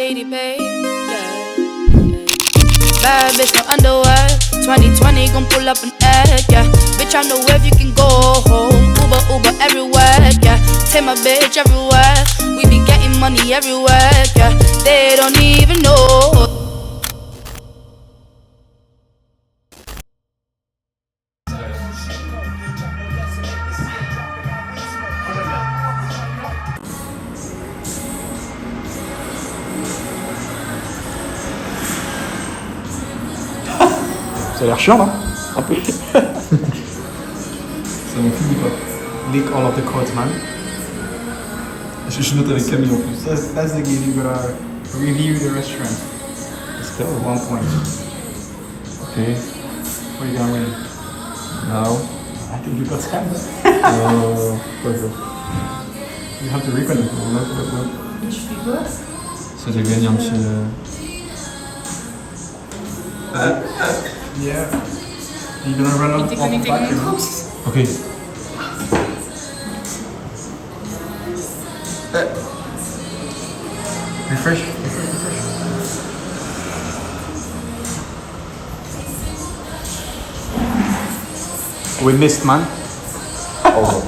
80 pay, yeah. Bad bitch, no underwear. 2020 gon' pull up an egg, yeah. Bitch, I know where you can go home. Uber everywhere, yeah. Take my bitch everywhere. We be getting money everywhere, yeah. They don't even know. Ça a l'air chiant, non? Un peu. Ça m'en finit pas. Lick all of the cards, man. Je note avec Camille en plus. That's the game you gotta review the restaurant. Let's go. 1 point. Okay. What are you gonna win? Now. I think you got scammed. D'accord. You have to reckon it. Ça, j'ai gagné un petit. Yeah. You're gonna run up off the back, you know? Ok. Refresh. We missed, man. Oh.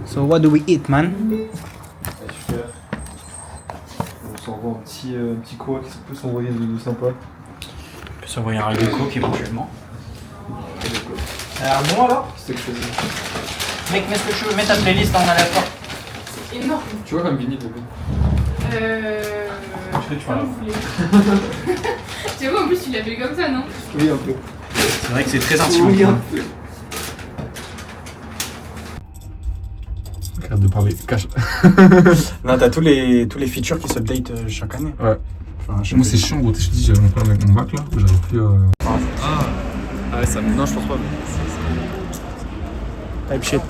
So what do we eat, man? Super. On s'envoie un petit quoi qui peut s'envoyer de sympa. On peut s'envoyer un rail de coke éventuellement. Alors bon alors? C'est que je faisais. Mec, mets ce que tu veux, mets ta playlist en aléatoire. Énorme. Tu vois comme vinyle de Je tu vois là. Tu vois, en plus, tu l'avais comme ça, non? Oui, un peu. C'est vrai que c'est très intime. Oui, un peu. Arrête de parler, cache. Non, t'as tous les features qui s'update chaque année. Ouais. Enfin, chaque Moi, c'est chiant, gros. Je te dis, j'avais un problème avec mon bac là, où j'arrive plus à. Ah ouais, ça me... Non, je pense pas. Type shit.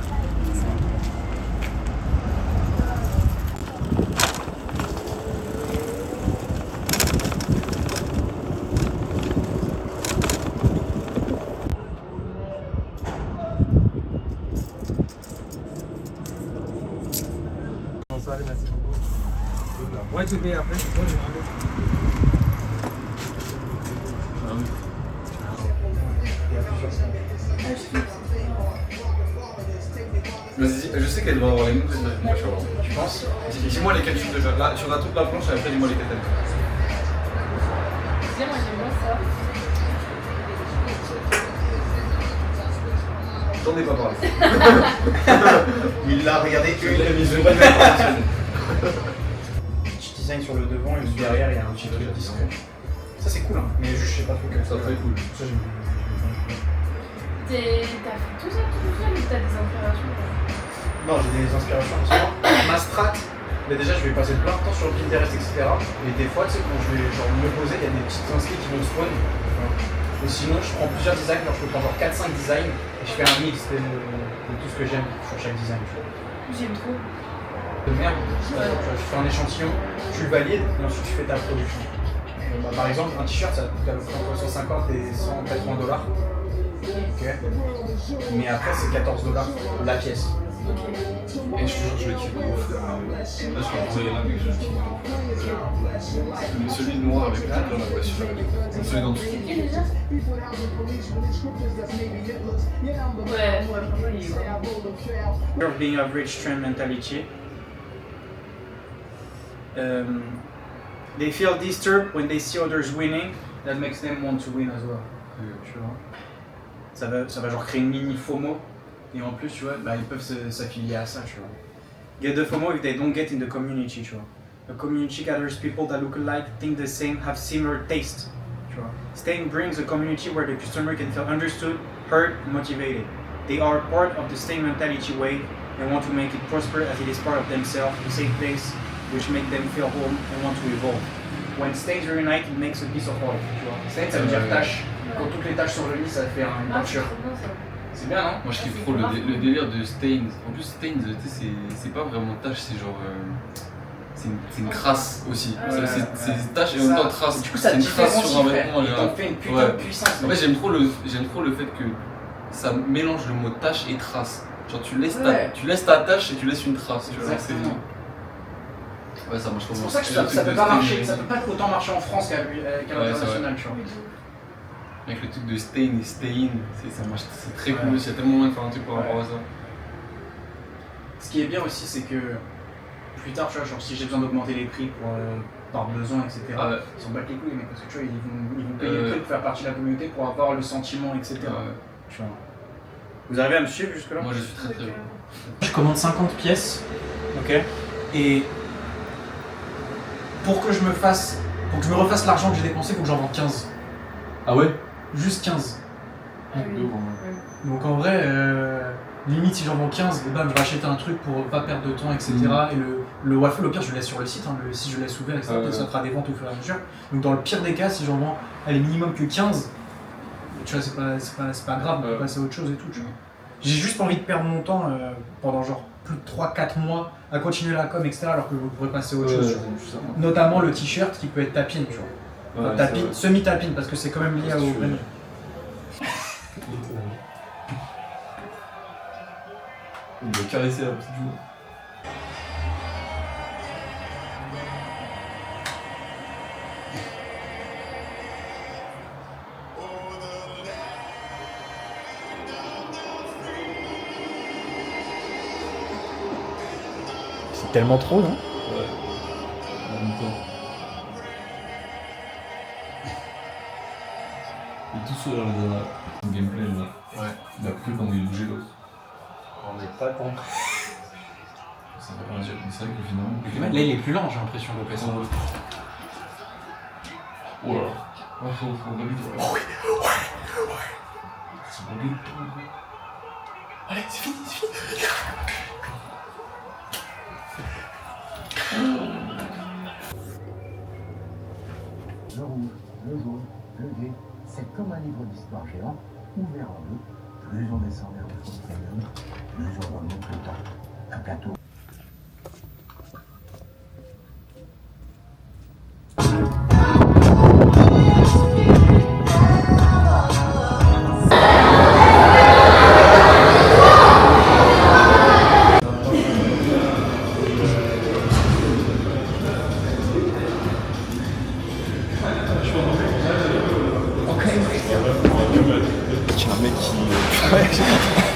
Ouais, tu fais après. Vas-y, je sais qu'elle doit avoir les mêmes préférés que moi, tu penses? Dis-moi lesquels tu préfères. Là, sur la toute la planche, et après dis-moi lesquels t'aimes. Moi, j'aime bien ça. J'en ai pas parlé. Il l'a regardé que Il a mis le petit design sur le devant et derrière il y a un petit truc discret. Ça c'est cool hein, mais juste je sais pas trop quel Ça très cool. Ça j'aime bien. T'as fait tout ça tout seul ou t'as des inspirations? Non j'ai des inspirations parce que ma strat, mais déjà je vais passer plein de temps sur Pinterest etc. Et des fois tu sais quand je vais genre me poser, il y a des petites inscrits qui vont spawn. Et sinon je prends plusieurs designs, genre je peux prendre genre 4-5 designs et je fais un mix de tout ce que j'aime sur chaque design. J'aime trop. De merde, tu fais un échantillon, tu le valides et ensuite tu fais ta production. Par exemple, un t-shirt ça coûte entre 150 et 180 $. Ok. Mais après c'est 14 $ la pièce. Et je te jure, je vais kiffer. Là, je vais envoyer là, mais je kiffe. Celui de noir avec la ouais, super. Celui d'en dessous. Ouais, franchement, il est Fear of being of rich trend mentality. They feel disturbed when they see others winning. That makes them want to win as well. Tu vois. Ça va genre créer une mini FOMO. Et en plus, tu vois, bah, ils peuvent s'affilier à ça, tu vois. Get the FOMO if they don't get in the community, tu vois. A community gathers people that look alike, think the same, have similar taste, tu vois. Staying brings a community where the customer can feel understood, heard, motivated. They are part of the staying mentality wave and want to make it prosper as it is part of themselves, a safe place which make them feel home and want to evolve. When stains reunite, it makes a piece of art, tu vois. Stain, ça veut dire tache. Quand toutes les taches sont réunies, ça fait une peinture. C'est bien, non? Moi, je kiffe trop le délire de Stains. En plus, Stains, tu sais, c'est pas vraiment tache, c'est genre. C'est une crasse aussi. C'est une tache et en même temps trace. Du coup, ça c'est une trace sur un vêtement. Et t'en fais une putain de puissance. En fait, j'aime trop le fait que ça mélange le mot tâche et trace. Genre tu laisses, Ouais. tu laisses ta tâche et tu laisses une trace. Tu vois, Exactement. Ouais, ça marche trop C'est bien. pour ça que Et ça le peut truc de pas stain, marcher, ça peut pas autant marcher en France qu'à l'international, tu vois. Avec le truc de stain et stain, ça marche, c'est très cool aussi. Il y a tellement moyen de faire un truc par rapport à ça. Ce qui est bien aussi, c'est que plus tard, tu vois, genre si j'ai besoin d'augmenter les prix pour, par besoin, etc., Ah ouais. ils s'en battent les couilles, mais parce que tu vois, ils vont payer le prix pour faire partie de la communauté, pour avoir le sentiment, etc. Tu vois. Vous arrivez à me suivre jusque-là? Moi je suis très très bon. Je commande 50 pièces, ok, et pour que je me refasse l'argent que j'ai dépensé, il faut que j'en vende 15. Ah ouais? Juste 15. Ah oui. Donc en vrai, limite si j'en vends 15, bam, je vais acheter un truc pour pas perdre de temps, etc. Et le waffle, au pire, je le laisse sur le site, hein, si je laisse ouvert, etc. Ça fera des ventes au fur et à mesure. Donc dans le pire des cas, si j'en vends allez, minimum que 15, tu vois, c'est pas grave, on peut passer à autre chose et tout, tu vois. J'ai juste pas envie de perdre mon temps pendant genre plus de 3-4 mois à continuer la com, etc. alors que je pourrais passer à autre chose. Tu vois. Notamment le t-shirt qui peut être tapine, tu vois. Enfin, tapine, semi-tapine, parce que c'est quand même lié au brand. Il doit caresser la petite joue. C'est tellement trop, non? Ouais. En même temps. Et tout sur le gameplay là. Ouais. Il a cru quand il bougeait l'autre. On n'est pas con. C'est vrai que finalement. Là, il est plus lent, j'ai l'impression, Lopez. Oh là. Faut vite. Ouais. C'est pas vite. Allez, c'est fini, c'est fini. Le rouge, le jaune, le gris, c'est comme un livre d'histoire géant, ouvert en deux. Plus on descend vers le fond du canyon, plus on remonte le temps. Un plateau.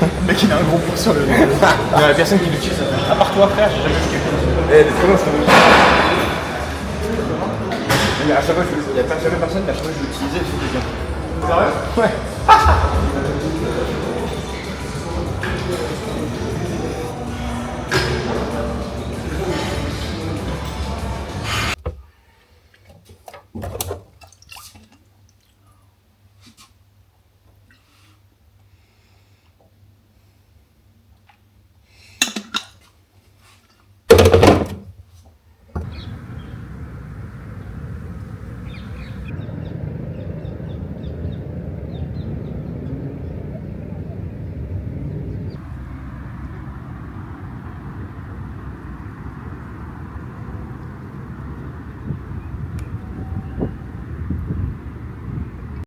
Le mec il a un gros pouce sur le. Il y a personne qui l'utilise. À part toi frère, j'ai jamais vu quelqu'un. Elle est très bonne ça. Mais à chaque fois, il n'y a jamais personne, mais à chaque fois que je l'utilisais, il faut quelqu'un. Sérieux? Ouais.